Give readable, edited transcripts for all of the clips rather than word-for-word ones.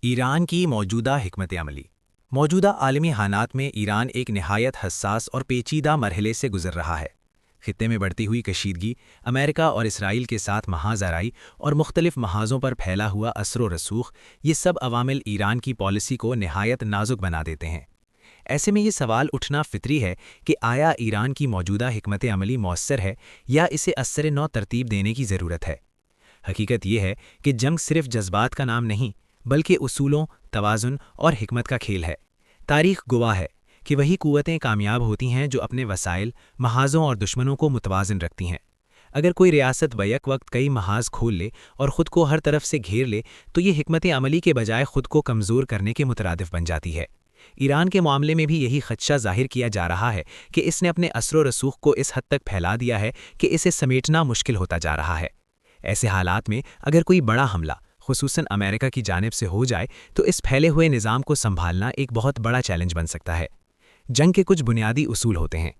ایران کی موجودہ حکمت عملی موجودہ عالمی حالات میں ایران ایک نہایت حساس اور پیچیدہ مرحلے سے گزر رہا ہے۔ خطے میں بڑھتی ہوئی کشیدگی، امریکہ اور اسرائیل کے ساتھ محاذ آرائی اور مختلف محاذوں پر پھیلا ہوا اثر و رسوخ، یہ سب عوامل ایران کی پالیسی کو نہایت نازک بنا دیتے ہیں۔ ایسے میں یہ سوال اٹھنا فطری ہے کہ آیا ایران کی موجودہ حکمت عملی مؤثر ہے یا اسے اثر نو ترتیب دینے کی ضرورت ہے؟ حقیقت یہ ہے کہ جنگ صرف جذبات کا نام نہیں، بلکہ اصولوں، توازن اور حکمت کا کھیل ہے۔ تاریخ گواہ ہے کہ وہی قوتیں کامیاب ہوتی ہیں جو اپنے وسائل، محاذوں اور دشمنوں کو متوازن رکھتی ہیں۔ اگر کوئی ریاست بیک وقت کئی محاذ کھول لے اور خود کو ہر طرف سے گھیر لے تو یہ حکمت عملی کے بجائے خود کو کمزور کرنے کے مترادف بن جاتی ہے۔ ایران کے معاملے میں بھی یہی خدشہ ظاہر کیا جا رہا ہے کہ اس نے اپنے اثر و رسوخ کو اس حد تک پھیلا دیا ہے کہ اسے سمیٹنا مشکل ہوتا جا رہا ہے۔ ایسے حالات میں اگر کوئی بڑا حملہ خصوصاً امریکہ کی جانب سے ہو جائے تو اس پھیلے ہوئے نظام کو سنبھالنا ایک بہت بڑا چیلنج بن سکتا ہے۔ جنگ کے کچھ بنیادی اصول ہوتے ہیں: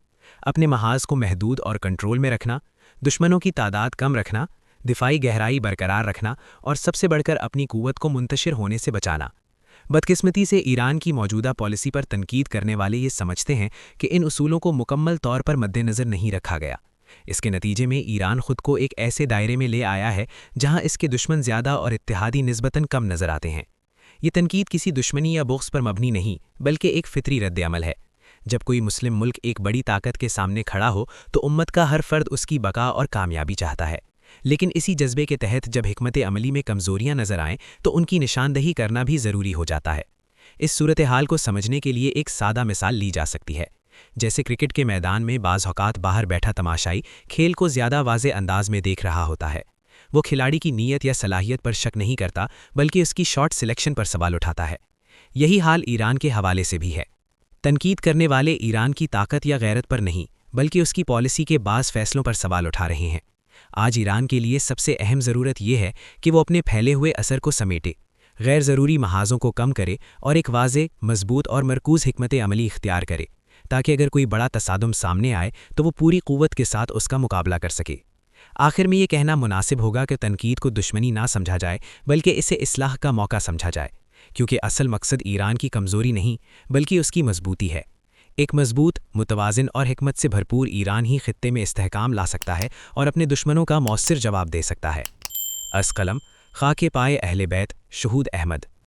اپنے محاذ کو محدود اور کنٹرول میں رکھنا، دشمنوں کی تعداد کم رکھنا، دفاعی گہرائی برقرار رکھنا اور سب سے بڑھ کر اپنی قوت کو منتشر ہونے سے بچانا۔ بدقسمتی سے ایران کی موجودہ پالیسی پر تنقید کرنے والے یہ سمجھتے ہیں کہ ان اصولوں کو مکمل طور پر مد نظر نہیں رکھا گیا۔ اس کے نتیجے میں ایران خود کو ایک ایسے دائرے میں لے آیا ہے جہاں اس کے دشمن زیادہ اور اتحادی نسبتاً کم نظر آتے ہیں۔ یہ تنقید کسی دشمنی یا بغض پر مبنی نہیں بلکہ ایک فطری رد عمل ہے۔ جب کوئی مسلم ملک ایک بڑی طاقت کے سامنے کھڑا ہو تو امت کا ہر فرد اس کی بقا اور کامیابی چاہتا ہے، لیکن اسی جذبے کے تحت جب حکمت عملی میں کمزوریاں نظر آئیں تو ان کی نشاندہی کرنا بھی ضروری ہو جاتا ہے۔ اس صورتحال کو سمجھنے کے لیے ایک سادہ مثال لی جا سکتی ہے۔ جیسے کرکٹ کے میدان میں بعض اوقات باہر بیٹھا تماشائی کھیل کو زیادہ واضح انداز میں دیکھ رہا ہوتا ہے۔ وہ کھلاڑی کی نیت یا صلاحیت پر شک نہیں کرتا بلکہ اس کی شاٹ سلیکشن پر سوال اٹھاتا ہے۔ یہی حال ایران کے حوالے سے بھی ہے۔ تنقید کرنے والے ایران کی طاقت یا غیرت پر نہیں بلکہ اس کی پالیسی کے بعض فیصلوں پر سوال اٹھا رہے ہیں۔ آج ایران کے لیے سب سے اہم ضرورت یہ ہے کہ وہ اپنے پھیلے ہوئے اثر کو سمیٹے، غیر ضروری محاذوں کو کم کرے اور ایک واضح، مضبوط اور مرکوز حکمت عملی اختیار کرے، تاکہ اگر کوئی بڑا تصادم سامنے آئے تو وہ پوری قوت کے ساتھ اس کا مقابلہ کر سکے۔ آخر میں یہ کہنا مناسب ہوگا کہ تنقید کو دشمنی نہ سمجھا جائے بلکہ اسے اصلاح کا موقع سمجھا جائے، کیونکہ اصل مقصد ایران کی کمزوری نہیں بلکہ اس کی مضبوطی ہے۔ ایک مضبوط، متوازن اور حکمت سے بھرپور ایران ہی خطے میں استحکام لا سکتا ہے اور اپنے دشمنوں کا مؤثر جواب دے سکتا ہے۔ از قلم خاک پائے اہل بیت، شہود احمد۔